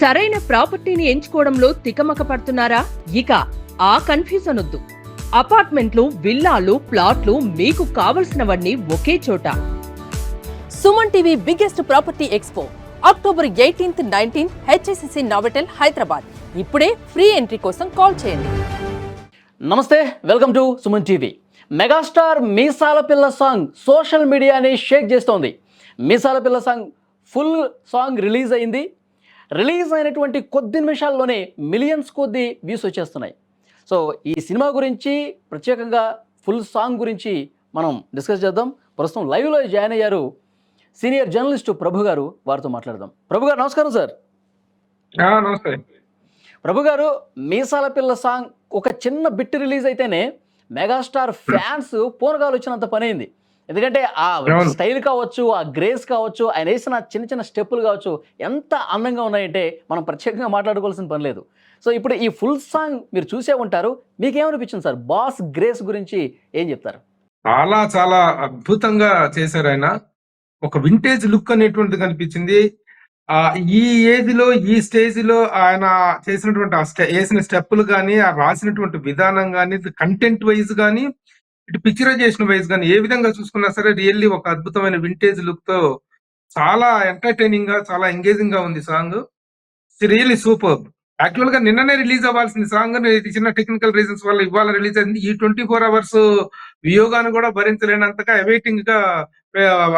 సరైన ప్రాపర్టీని ఎంచుకోవడంలో తికమక పడుతున్నారా? ఇక ఆ కన్ఫ్యూజన్ వద్దు. అపార్ట్మెంట్లు, విల్లాలు, ప్లాట్లు మీకు కావలసినవన్నీ ఒకే చోట. Suman TV biggest property expo October 18th, 19th HSCC Novotel Hyderabad. ఇప్పుడే ఫ్రీ ఎంట్రీ కోసం కాల్ చేయండి. నమస్తే, welcome to Suman TV. Megastar Meesala Pilla song social మీడియాని షేక్ చేస్తోంది. Meesala Pilla song full song release అయింది. రిలీజ్ అయినటువంటి కొద్ది నిమిషాల్లోనే మిలియన్స్ కొద్ది వ్యూస్ వచ్చేస్తున్నాయి. సో ఈ సినిమా గురించి, ప్రత్యేకంగా ఫుల్ సాంగ్ గురించి మనం డిస్కస్ చేద్దాం. ప్రస్తుతం లైవ్లో జాయిన్ అయ్యారు సీనియర్ జర్నలిస్టు ప్రభు గారు. వారితో మాట్లాడదాం. ప్రభు గారు నమస్కారం సార్. నమస్తే ప్రభు గారు, మీసాల పిల్ల సాంగ్ ఒక చిన్న బిట్ రిలీజ్ అయితేనే మెగాస్టార్ ఫ్యాన్స్ పూనగాలు వచ్చినంత పని అయింది. ఎందుకంటే ఆ స్టైల్ కావచ్చు, ఆ గ్రేస్ కావచ్చు, ఆయన వేసిన చిన్న చిన్న స్టెప్పులు కావచ్చు, ఎంత అందంగా ఉన్నాయంటే మనం ప్రత్యేకంగా మాట్లాడుకోవాల్సిన పని లేదు. సో ఇప్పుడు ఈ ఫుల్ సాంగ్ మీరు చూసే ఉంటారు, మీకేమనిపించింది సార్? బాస్ గ్రేస్ గురించి ఏం చెప్తారు? చాలా చాలా అద్భుతంగా చేశారు ఆయన. ఒక వింటేజ్ లుక్ అనేటువంటిది కనిపించింది. ఈ ఏజ్ లో, ఈ స్టేజ్ లో ఆయన చేసినటువంటి వేసిన స్టెప్పులు కానీ, ఆ రాసినటువంటి విధానం కానీ, కంటెంట్ వైజ్ కానీ, ఇటు పిక్చరైజేషన్ వైజ్ కానీ ఏ విధంగా చూసుకున్నా సరే రియల్లీ ఒక అద్భుతమైన వింటేజ్ లుక్ తో చాలా ఎంటర్టైనింగ్ గా, చాలా ఎంగేజింగ్ గా ఉంది సాంగ్. Really super. యాక్చువల్ గా నిన్ననే రిలీజ్ అవ్వాల్సిన సాంగ్ చిన్న టెక్నికల్ రీజన్స్ వల్ల ఇవాళ రిలీజ్ అయింది. ఈ 24 hours వియోగాన్ని కూడా భరించలేనంతగా అవైటింగ్ గా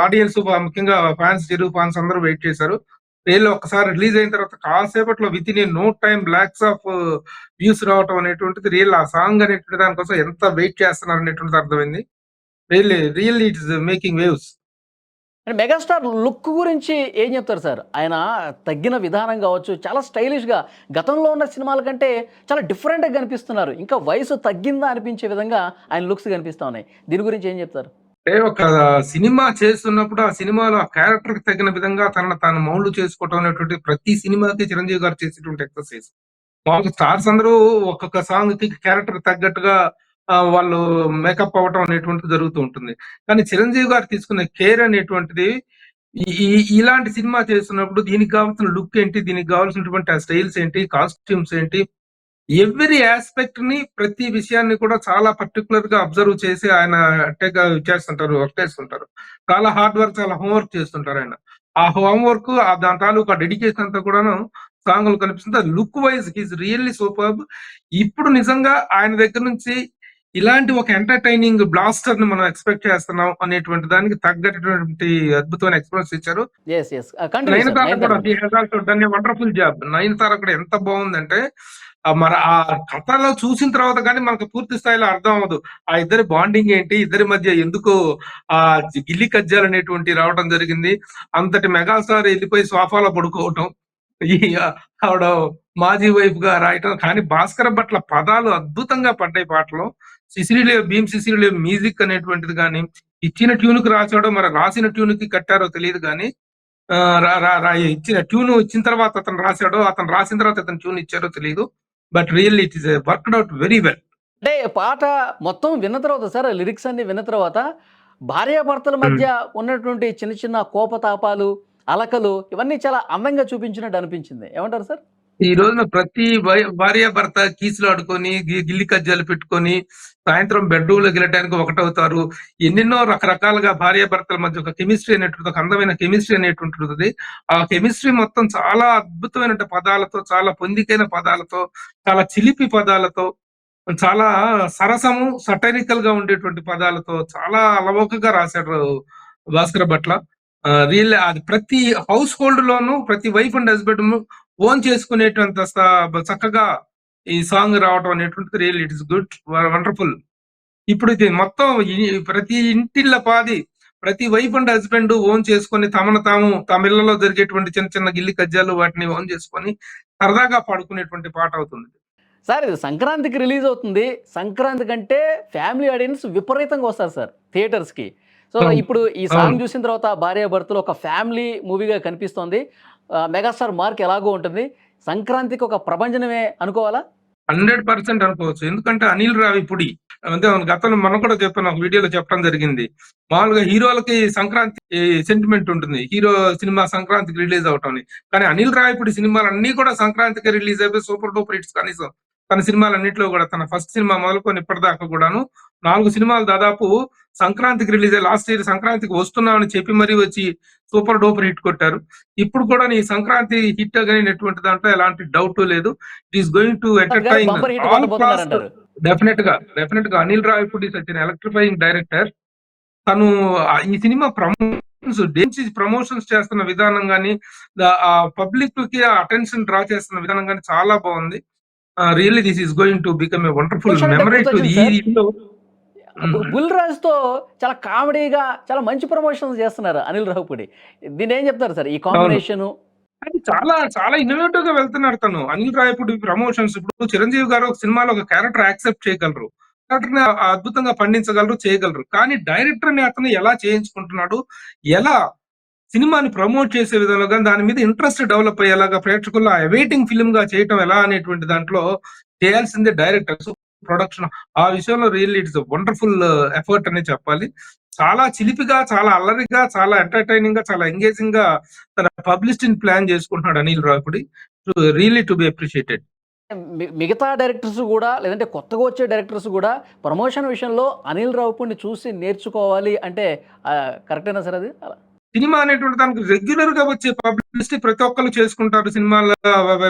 ఆడియన్స్, ముఖ్యంగా ఫ్యాన్స్, చిరు ఫ్యాన్స్ అందరూ వెయిట్ చేశారు. రియల్ ఒక్కసారి రిలీజ్ అయిన తర్వాత కాసేపట్లో within no time lakhs of views రావటం అనేటువంటిది రియల్. ఆ సాంగ్ అనేటువంటి దానికోసం ఎంత వెయిట్ చేస్తున్నారు అనేటువంటిది అర్థమైంది. Really it is making waves. And megastar look గురించి ఏం చెప్తారు సార్? ఆయన తగ్గిన విధానం కావచ్చు, చాలా స్టైలిష్గా, గతంలో ఉన్న సినిమాల కంటే చాలా డిఫరెంట్గా కనిపిస్తున్నారు. ఇంకా వయసు తగ్గిందా అనిపించే విధంగా ఆయన లుక్స్ కనిపిస్తూ ఉన్నాయి. దీని గురించి ఏం చెప్తారు? అంటే ఒక సినిమా చేస్తున్నప్పుడు ఆ సినిమాలో ఆ క్యారెక్టర్ కి తగిన విధంగా తనను తాను మౌల్డ్ చేసుకోవటం అనేటువంటి ప్రతి సినిమాకి చిరంజీవి గారు చేసేటువంటి ఎక్సర్సైజ్. మామూలుగా స్టార్స్ అందరూ ఒక్కొక్క సాంగ్ కి క్యారెక్టర్ తగ్గట్టుగా వాళ్ళు మేకప్ అవ్వటం అనేటువంటిది జరుగుతూ ఉంటుంది. కానీ చిరంజీవి గారు తీసుకునే కేర్ అనేటువంటిది ఇలాంటి సినిమా చేస్తున్నప్పుడు దీనికి కావాల్సిన లుక్ ఏంటి, దీనికి కావాల్సినటువంటి ఆ స్టైల్స్ ఏంటి, కాస్ట్యూమ్స్ ఏంటి, ఎవ్రీ ఆస్పెక్ట్ ని, ప్రతి విషయాన్ని కూడా చాలా పర్టికులర్ గా అబ్జర్వ్ చేసి ఆయన చేస్తుంటారు, వర్క్ చేస్తుంటారు. చాలా హార్డ్ వర్క్, చాలా హోంవర్క్ చేస్తుంటారు ఆయన. ఆ హోంవర్క్, దాని తాలూకా డెడికేషన్ అంతా కూడాను సాంగ్ లో కనిపిస్తుంది. Look wise he's really superb. ఇప్పుడు నిజంగా ఆయన దగ్గర నుంచి ఇలాంటి ఒక ఎంటర్టైనింగ్ బ్లాస్టర్ ని మనం ఎక్స్పెక్ట్ చేస్తున్నాం అనేటువంటి దానికి తగ్గటువంటి అద్భుతమైన ఎక్స్పీరియన్స్ ఇచ్చారు. నయనతార కూడా వండర్ఫుల్ జాబ్. నయనతార కూడా ఎంత బాగుందంటే, మరి ఆ కథలో చూసిన తర్వాత కానీ మనకు పూర్తి స్థాయిలో అర్థం అవ్వదు ఆ ఇద్దరి బాండింగ్ ఏంటి, ఇద్దరి మధ్య ఎందుకు ఆ గిల్లి కజ్జాలు అనేటువంటి రావడం జరిగింది. అంతటి మెగాస్టార్ వెళ్ళిపోయి సోఫాలో పడుకోవటం, ఈ ఆవిడ మాజీ వైఫ్ గా రాయటం. కానీ భాస్కర భట్ల పదాలు అద్భుతంగా పడ్డాయి పాటలో. భీమ్ సిసిరిలే మ్యూజిక్ అనేటువంటిది కానీ, ఇచ్చిన ట్యూన్ కి రాసాడో మరి రాసిన ట్యూన్ కి కట్టారో తెలియదు కానీ, ఇచ్చిన ట్యూన్ ఇచ్చిన తర్వాత అతను రాశాడో, అతను రాసిన తర్వాత అతను ట్యూన్ ఇచ్చారో తెలియదు. But really it is worked out very well. అంటే పాట మొత్తం విన్న తర్వాత సార్, లిరిక్స్ అన్ని విన్న తర్వాత భార్యాభర్తల మధ్య ఉన్నటువంటి చిన్న చిన్న కోపతాపాలు, అలకలు, ఇవన్నీ చాలా అందంగా చూపించినట్టు అనిపించింది. ఏమంటారు సార్? ఈ రోజున ప్రతి భార్య భర్త కీసులు ఆడుకొని, గిల్లి కజ్జాలు పెట్టుకొని, సాయంత్రం బెడ్రూమ్ లోకి వెళ్ళడానికి ఒకటవుతారు. ఎన్నెన్నో రకరకాలుగా భార్య భర్తల మధ్య ఒక కెమిస్ట్రీ అనేటువంటి, ఒక అందమైన కెమిస్ట్రీ అనేటువంటిది. ఆ కెమిస్ట్రీ మొత్తం చాలా అద్భుతమైన పదాలతో, చాలా పొందికైన పదాలతో, చాలా చిలిపి పదాలతో, చాలా సరసము, సటైరికల్ గా ఉండేటువంటి పదాలతో చాలా అలవోకగా రాశాడు భాస్కర భట్ల. రియల్ అది ప్రతి హౌస్ హోల్డ్ లోను, ప్రతి వైఫ్ అండ్ హస్బెండ్ ఓన్ చేసుకునేటంత చక్కగా ఈ సాంగ్ రావడం అనేటువంటిది real it is good, wonderful. ఇప్పుడు ఇది మొత్తం ప్రతి ఇంటిళ్ళ పాది, ప్రతి వైఫ్ అండ్ హస్బెండ్ ఓన్ చేసుకొని తమను తాము, తమ ఇళ్లలో జరిగేటువంటి చిన్న చిన్న గిల్లి కజ్జాలు వాటిని ఓన్ చేసుకొని సరదాగా పాడుకునేటువంటి పాట అవుతుంది. సార్ ఇది సంక్రాంతికి రిలీజ్ అవుతుంది. సంక్రాంతి కంటే ఫ్యామిలీ ఆడియన్స్ విపరీతంగా వస్తారు సార్ థియేటర్స్కి. సో ఇప్పుడు ఈ సాంగ్ చూసిన తర్వాత భార్యాభర్తలు ఒక ఫ్యామిలీ మూవీగా కనిపిస్తోంది. మెగాస్టార్ మార్క్ ఎలాగో ఉంటుంది. సంక్రాంతికి ఒక ప్రభంజనమే అనుకోవాలా? 100% అనుకోవచ్చు. ఎందుకంటే అనిల్ రావిపూడి అంటే గతంలో మనం కూడా చెప్పాను, ఒక వీడియోలో చెప్పడం జరిగింది. మామూలుగా హీరోలకి సంక్రాంతి సెంటిమెంట్ ఉంటుంది. హీరో సినిమా సంక్రాంతికి రిలీజ్ అవటం అని. కానీ అనిల్ రావిపూడి సినిమాలన్నీ కూడా సంక్రాంతికి రిలీజ్ అయిపోయి సూపర్ డూపర్ హిట్స్. కనీసం తన సినిమాలన్నింటిలో కూడా తన ఫస్ట్ సినిమా మొదలుకొని ఇప్పటిదాకా కూడాను 4 సినిమాలు దాదాపు సంక్రాంతికి రిలీజ్ అయ్యి లాస్ట్ ఇయర్ సంక్రాంతికి వస్తున్నామని చెప్పి మరీ వచ్చి సూపర్ డూపర్ హిట్ కొట్టారు. ఇప్పుడు కూడా ఈ సంక్రాంతి హిట్ అనేటువంటి దాంట్లో ఎలాంటి డౌట్ లేదు. It is going to entertain bumper hit all class. కొట్టబోతున్నారంటారు. డెఫినెట్ గా Anil Ravipudi such an electrifying director. తను ఈ సినిమా ప్రమోషన్స్ చేస్తున్న విధానం గానీ, పబ్లిక్ కి అటెన్షన్ డ్రా చేస్తున్న విధానం గానీ చాలా బాగుంది. Really this is going to become a wonderful question అంటే మెమరీ టు గుర్తొచ్చింది ఈ సార్. ఇందులో. బుల్ రాజ్తో చాలా కామెడీగా చాలా మంచి ప్రమోషన్స్ చేస్తున్నారు అనిల్ రావిపూడి. దీన్ని ఏం చెప్తారు సార్ ఈ కాంబినేషన్? అది చాలా చాలా ఇన్నోవేటివ్ గా వెళ్తున్నారు తను. అనిల్ రావిపూడి ప్రమోషన్స్. ఇప్పుడు చిరంజీవి గారు ఒక సినిమాలో ఒక క్యారెక్టర్ యాక్సెప్ట్ చేయగలరు, క్యారెక్టర్ ని అద్భుతంగా పండించగలరు, చేయగలరు. కానీ డైరెక్టర్ ని అతను ఎలా చేయించుకుంటున్నాడు, ఎలా సినిమాని ప్రమోట్ చేసే విధంలో గాని దాని మీద ఇంట్రెస్ట్ డెవలప్ అయ్యేలాగా ప్రేక్షకుల్లో అవైటింగ్ ఫిల్మ్ గా చేయటం ఎలా అనేటువంటి దాంట్లో చేయాల్సిందే డైరెక్టర్స్, ప్రొడక్షన్. ఆ విషయంలో రియల్లీ ఇట్స్ వండర్ఫుల్ ఎఫర్ట్ అనే చెప్పాలి. చాలా చిలిపిగా, చాలా అల్లరిగా, చాలా ఎంటర్టైనింగ్ గా, చాలా ఎంగేజింగ్ గా తన పబ్లిసిటీని ప్లాన్ చేసుకుంటున్నాడు Anil Ravipudi. Really to be appreciated. మిగతా డైరెక్టర్స్ కూడా లేదంటే కొత్తగా వచ్చే డైరెక్టర్స్ కూడా ప్రమోషన్ విషయంలో అనిల్ రావిపూడిని చూసి నేర్చుకోవాలి అంటే కరెక్టేనా సార్ అది? అలా సినిమా అనేటువంటి దానికి రెగ్యులర్ గా వచ్చే పబ్లిసిటీ ప్రతి ఒక్కరు చేసుకుంటారు. సినిమాల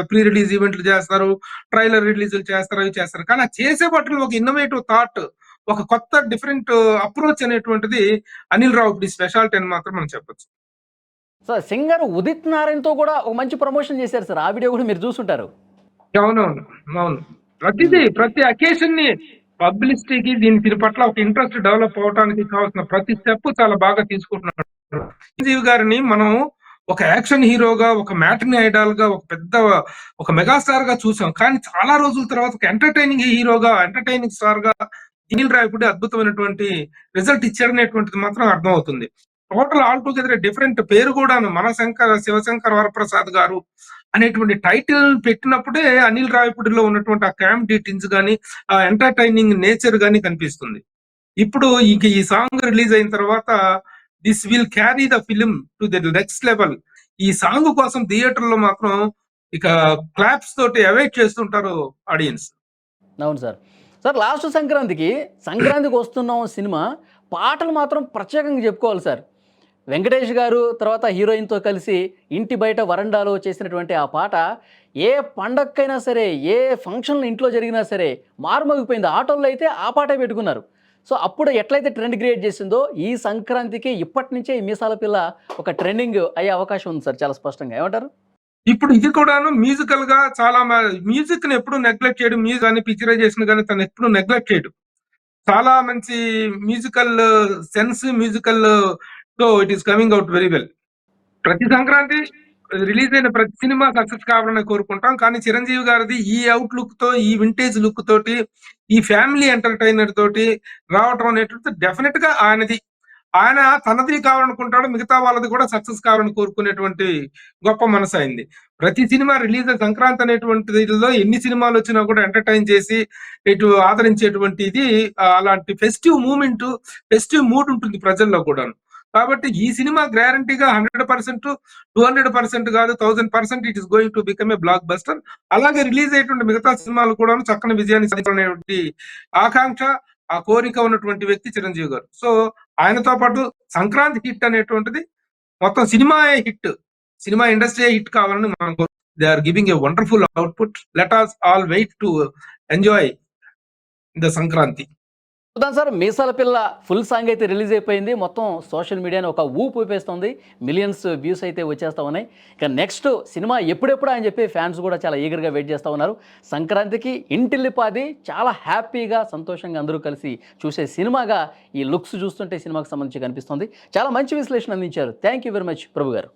ప్రీ రిలీజ్ ఈవెంట్లు చేస్తారు, ట్రైలర్ రిలీజులు చేస్తారు, అవి చేస్తారు. కానీ ఆ చేసే బట్టలు ఒక ఇన్నోవేటివ్ థాట్, ఒక కొత్త డిఫరెంట్ అప్రోచ్ అనేటువంటిది అనిల్ రావిపూడి స్పెషాలిటీ అని మాత్రం మనం చెప్పొచ్చు. సార్ సింగర్ ఉదిత్ నారాయణ్తో కూడా ఒక మంచి ప్రమోషన్ చేశారు సార్. ఆ వీడియో కూడా మీరు చూసుంటారు. అవునవును. అవును. ప్రతి అకేషన్ ని పబ్లిసిటీకి దీని పట్ల ఒక ఇంట్రెస్ట్ డెవలప్ అవడానికి కావాల్సిన ప్రతి స్టెప్ చాలా బాగా తీసుకుంటున్నాడు. చిరంజీవి గారిని మనం ఒక యాక్షన్ హీరోగా, ఒక మ్యాట్ని ఐడాల్ గా, ఒక మెగాస్టార్ గా చూసాం. కానీ చాలా రోజుల తర్వాత ఒక ఎంటర్టైనింగ్ హీరోగా, ఎంటర్టైనింగ్ స్టార్ గా అనిల్ రావిపూడి అద్భుతమైనటువంటి రిజల్ట్ ఇచ్చాడనేటువంటిది మాత్రం అర్థమవుతుంది. టోటల్ ఆల్ టుగెదర్ డిఫరెంట్ పేరు కూడాను శివశంకర్ వరప్రసాద్ గారు అనేటువంటి టైటిల్ పెట్టినప్పుడే అనిల్ రావిపూడిలో ఉన్నటువంటి ఆ కామెడీ టిన్స్ గానీ, ఆ ఎంటర్టైనింగ్ నేచర్ గానీ కనిపిస్తుంది. ఇప్పుడు ఈ సాంగ్ రిలీజ్ అయిన తర్వాత this will carry the film to the next level. ఈ సాంగ్ కోసం థియేటర్ లో మాత్రం ఇక క్లాప్స్ తోటి అవైట్ చేస్తుంటారు ఆడియన్స్. అవును సార్. సార్ లాస్ట్ సంక్రాంతికి వస్తున్నాం సినిమా పాటలు మాత్రం ప్రత్యేకంగా చెప్పుకోవాలి సార్. వెంకటేష్ గారు తర్వాత హీరోయిన్తో కలిసి ఇంటి బయట వరండాలో చేసినటువంటి ఆ పాట ఏ పండక్కైనా సరే, ఏ ఫంక్షన్ ఇంట్లో జరిగినా సరే మారుమోగిపోయింది. ఆటోల్లో అయితే ఆ పాటే పెట్టుకున్నారు. సో అప్పుడు ఎట్లయితే ట్రెండ్ క్రియేట్ చేసిందో ఈ సంక్రాంతికి ఇప్పటి నుంచే ఈ మీసాల పిల్ల ఒక ట్రెండింగ్ అయ్యే అవకాశం ఉంది సార్ చాలా స్పష్టంగా. ఏమంటారు? ఇప్పుడు ఇది కూడాను మ్యూజికల్ గా చాలా మ్యూజిక్ ని ఎప్పుడు నెగ్లెక్ట్ చేయడు. మ్యూజిక్ కానీ పిక్చరైజేషన్ కానీ తను ఎప్పుడు నెగ్లెక్ట్ చేయడు. చాలా మంచి musical sense, musical so it is coming out very well. ప్రతి సంక్రాంతి రిలీజ్ అయిన ప్రతి సినిమా సక్సెస్ కావాలని కోరుకుంటాం. కానీ చిరంజీవి గారిది ఈ అవుట్ లుక్ తో, ఈ వింటేజ్ లుక్ తోటి, ఈ ఫ్యామిలీ ఎంటర్టైనర్ తోటి రావటం అనేటువంటి డెఫినెట్ గా ఆయన తనది కావాలనుకుంటాడు, మిగతా వాళ్ళది కూడా సక్సెస్ కావాలని కోరుకునేటువంటి గొప్ప మనసు అయింది. ప్రతి సినిమా రిలీజ్ సంక్రాంతి అనేటువంటి ఎన్ని సినిమాలు వచ్చినా కూడా ఎంటర్టైన్ చేసి ఇటు ఆదరించేటువంటిది అలాంటి ఫెస్టివ్ మూడ్ ఉంటుంది ప్రజల్లో కూడాను. కాబట్టి ఈ సినిమా గ్యారంటీగా 100%, 200% కాదు, 1000% it is going to become a block buster. అలాగే రిలీజ్ అయ్యేటువంటి మిగతా సినిమాలు కూడా చక్కని విజయాన్ని సాధించాలనేటువంటి ఆకాంక్ష, ఆ కోరిక ఉన్నటువంటి వ్యక్తి చిరంజీవి గారు. సో ఆయనతో పాటు సంక్రాంతి హిట్ అనేటువంటిది మొత్తం సినిమా ఇండస్ట్రీ హిట్ కావాలని మనం they are giving a wonderful output. Let us all wait to enjoy the Sankranti. చూద్దాం సార్. మీసాల పిల్ల ఫుల్ సాంగ్ అయితే రిలీజ్ అయిపోయింది. మొత్తం సోషల్ మీడియాని ఒక ఊపు ఊపేస్తుంది. మిలియన్స్ వ్యూస్ అయితే వచ్చేస్తా ఉన్నాయి. ఇక నెక్స్ట్ సినిమా ఎప్పుడెప్పుడు అని చెప్పి ఫ్యాన్స్ కూడా చాలా ఈగర్గా వెయిట్ చేస్తూ ఉన్నారు. సంక్రాంతికి ఇంటిల్లిపాది చాలా హ్యాపీగా, సంతోషంగా అందరూ కలిసి చూసే సినిమాగా ఈ లుక్స్ చూస్తుంటే సినిమాకి సంబంధించి కనిపిస్తుంది. చాలా మంచి విశ్లేషణ అందించారు. థ్యాంక్ యూ వెరీ మచ్ ప్రభు గారు.